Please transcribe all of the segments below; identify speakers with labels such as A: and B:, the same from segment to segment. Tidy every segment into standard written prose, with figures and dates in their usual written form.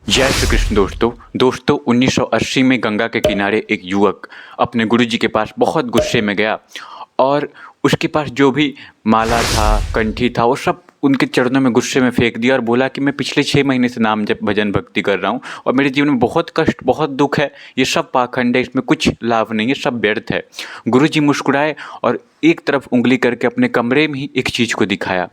A: जय श्री कृष्ण दोस्तों 1980 में गंगा के किनारे एक युवक अपने गुरुजी के पास बहुत गुस्से में गया और उसके पास जो भी माला था, कंठी था, वो सब उनके चरणों में गुस्से में फेंक दिया और बोला कि मैं पिछले 6 महीने से नाम जप भजन भक्ति कर रहा हूँ और मेरे जीवन में बहुत कष्ट, बहुत दुख है। ये सब पाखंड है, इसमें कुछ लाभ नहीं है, सब व्यर्थ है। गुरुजी मुस्कुराए और एक तरफ उंगली करके अपने कमरे में ही एक चीज़ को दिखाया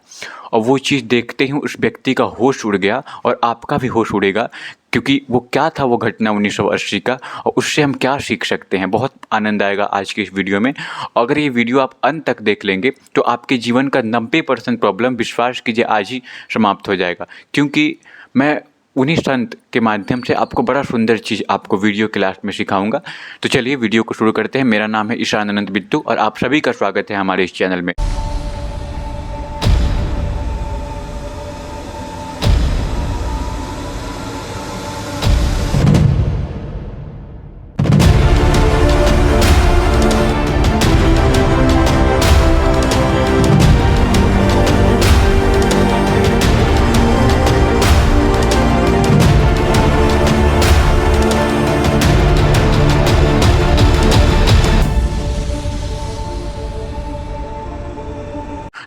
A: और वो चीज़ देखते ही उस व्यक्ति का होश उड़ गया और आपका भी होश उड़ेगा, क्योंकि वो क्या था, वो घटना 1980 का, और उससे हम क्या सीख सकते हैं। बहुत आनंद आएगा आज की इस वीडियो में। अगर ये वीडियो आप अंत तक देख लेंगे तो आपके जीवन का 90% प्रॉब्लम, विश्वास कीजिए, आज ही समाप्त हो जाएगा। क्योंकि मैं उन्हीं संत के माध्यम से आपको बड़ा सुंदर चीज़ आपको वीडियो के लास्ट में सिखाऊंगा। तो चलिए वीडियो को शुरू करते हैं। मेरा नाम है ईशान अनंत बिट्टू और आप सभी का स्वागत है हमारे इस चैनल में।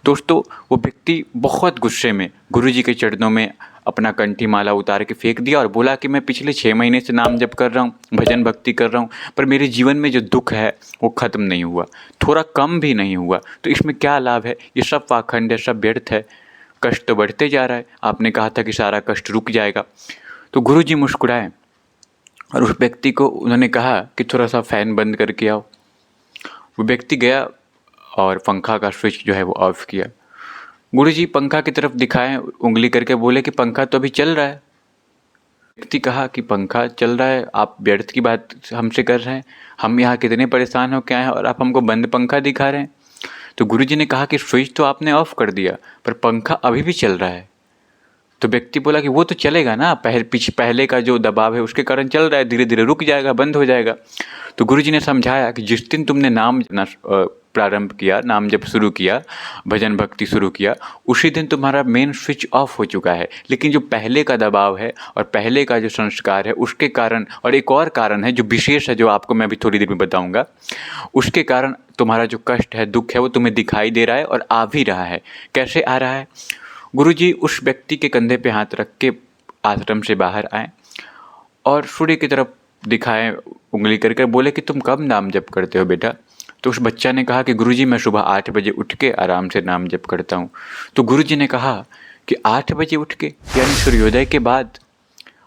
A: दोस्तों, वो व्यक्ति बहुत गुस्से में गुरुजी के चरणों में अपना कंठी माला उतार के फेंक दिया और बोला कि मैं पिछले 6 महीने से नाम जप कर रहा हूँ, भजन भक्ति कर रहा हूँ, पर मेरे जीवन में जो दुख है वो ख़त्म नहीं हुआ, थोड़ा कम भी नहीं हुआ। तो इसमें क्या लाभ है? ये सब पाखंड है, सब व्यर्थ है। कष्ट तो बढ़ते जा रहा है। आपने कहा था कि सारा कष्ट रुक जाएगा। तो गुरुजी मुस्कुराए और उस व्यक्ति को उन्होंने कहा कि थोड़ा सा फ़ैन बंद करके आओ। वो व्यक्ति गया और पंखा का स्विच जो है वो ऑफ किया। गुरुजी पंखा की तरफ दिखाएं उंगली करके, बोले कि पंखा तो अभी चल रहा है। व्यक्ति कहा कि पंखा चल रहा है, आप व्यर्थ की बात हमसे कर रहे हैं। हम यहाँ कितने परेशान हो क्या है और आप हमको बंद पंखा दिखा रहे हैं। तो गुरुजी ने कहा कि स्विच तो आपने ऑफ कर दिया पर पंखा अभी भी चल रहा है। तो व्यक्ति बोला कि वो तो चलेगा ना, पहले का जो दबाव है उसके कारण चल रहा है, धीरे धीरे रुक जाएगा, बंद हो जाएगा। तो गुरुजी ने समझाया कि जिस दिन तुमने नाम प्रारंभ किया, नाम जब शुरू किया, भजन भक्ति शुरू किया, उसी दिन तुम्हारा मेन स्विच ऑफ हो चुका है। लेकिन जो पहले का दबाव है और पहले का जो संस्कार है उसके कारण, और एक और कारण है जो विशेष है, जो आपको मैं अभी थोड़ी देर में बताऊंगा, उसके कारण तुम्हारा जो कष्ट है, दुख है, वो तुम्हें दिखाई दे रहा है और आ भी रहा है। कैसे आ रहा है? गुरुजी उस व्यक्ति के कंधे पे हाथ रख के आश्रम से बाहर आए और सूर्य की तरफ दिखाएं उंगली करके, बोले कि तुम कब नाम जप करते हो बेटा? तो उस बच्चा ने कहा कि गुरुजी मैं सुबह 8 बजे उठ के आराम से नाम जप करता हूँ। तो गुरुजी ने कहा कि 8 बजे उठ के, यानी सूर्योदय के बाद?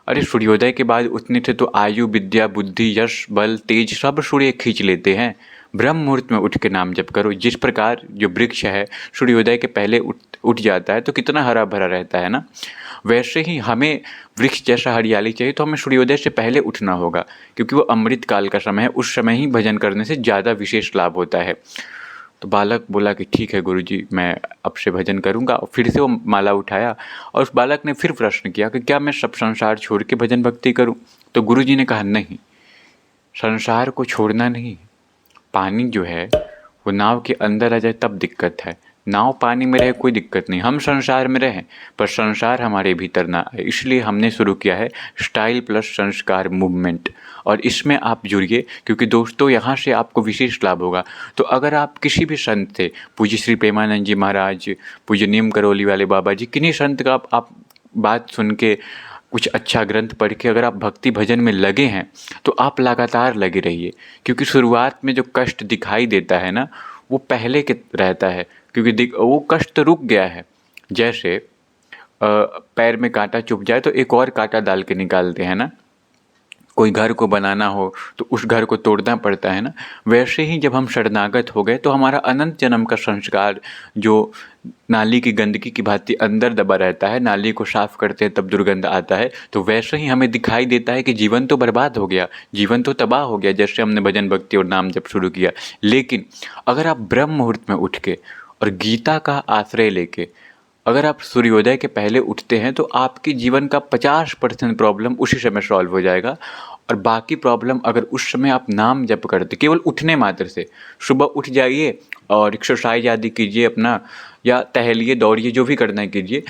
A: अरे सूर्योदय के बाद उठने से तो आयु, विद्या, बुद्धि, यश, बल, तेज सब सूर्य खींच लेते हैं। ब्रह्म मुहूर्त में उठ के नाम जप करो। जिस प्रकार जो वृक्ष है सूर्योदय के पहले उठ जाता है तो कितना हरा भरा रहता है ना, वैसे ही हमें वृक्ष जैसा हरियाली चाहिए तो हमें सूर्योदय से पहले उठना होगा, क्योंकि वो अमृत काल का समय है। उस समय ही भजन करने से ज़्यादा विशेष लाभ होता है। तो बालक बोला कि ठीक है गुरुजी, मैं अब से भजन करूंगा। और फिर से वो माला उठाया और उस बालक ने फिर प्रश्न किया कि क्या मैं सब संसार छोड़ के भजन भक्ति करूं? तो गुरुजी ने कहा नहीं, संसार को छोड़ना नहीं। पानी जो है वो नाव के अंदर आ जाए तब दिक्कत है। नाव पानी में रहे कोई दिक्कत नहीं, हम संसार में रहें पर संसार हमारे भीतर ना आए। इसलिए हमने शुरू किया है स्टाइल प्लस संस्कार मूवमेंट, और इसमें आप जुड़िए, क्योंकि दोस्तों यहाँ से आपको विशेष लाभ होगा। तो अगर आप किसी भी संत थे, पूज्य श्री प्रेमानंद जी महाराज, पूज्य नीम करौली वाले बाबा जी, किन्हीं संत का आप बात सुन के, कुछ अच्छा ग्रंथ पढ़ के अगर आप भक्ति भजन में लगे हैं तो आप लगातार लगे रहिए। क्योंकि शुरुआत में जो कष्ट दिखाई देता है ना, वो पहले के रहता है, क्योंकि वो कष्ट तो रुक गया है। जैसे पैर में कांटा चुभ जाए तो एक और कांटा डाल के निकालते हैं ना, कोई घर को बनाना हो तो उस घर को तोड़ना पड़ता है ना, वैसे ही जब हम शरणागत हो गए तो हमारा अनंत जन्म का संस्कार जो नाली की गंदगी की भांति अंदर दबा रहता है, नाली को साफ करते हैं तब दुर्गंध आता है, तो वैसे ही हमें दिखाई देता है कि जीवन तो बर्बाद हो गया, जीवन तो तबाह हो गया, जैसे हमने भजन भक्ति और नाम जप शुरू किया। लेकिन अगर आप ब्रह्म मुहूर्त में उठ के और गीता का आश्रय लेके अगर आप सूर्योदय के पहले उठते हैं तो आपके जीवन का 50% प्रॉब्लम उसी समय सॉल्व हो जाएगा। और बाकी प्रॉब्लम अगर उस समय आप नाम जप करते, केवल उठने मात्र से, सुबह उठ जाइए और एक्सरसाइज आदि कीजिए अपना, या टहलिए, दौड़िए, जो भी करना है कीजिए,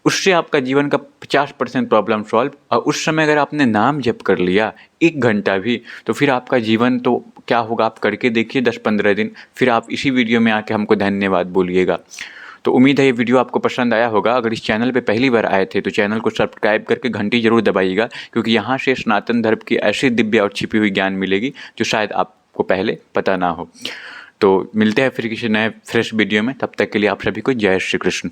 A: उससे आपका जीवन का 50% प्रॉब्लम सॉल्व। और उस समय अगर आपने नाम जप कर लिया 1 घंटा भी, तो फिर आपका जीवन तो क्या होगा, आप करके देखिए 10-15 दिन, फिर आप इसी वीडियो में आके हमको धन्यवाद बोलिएगा। तो उम्मीद है ये वीडियो आपको पसंद आया होगा। अगर इस चैनल पे पहली बार आए थे तो चैनल को सब्सक्राइब करके घंटी ज़रूर दबाइएगा, क्योंकि यहाँ से सनातन धर्म की ऐसी दिव्य और छिपी हुई ज्ञान मिलेगी जो शायद आपको पहले पता ना हो। तो मिलते हैं फिर किसी नए फ्रेश वीडियो में, तब तक के लिए आप सभी को जय श्री कृष्ण।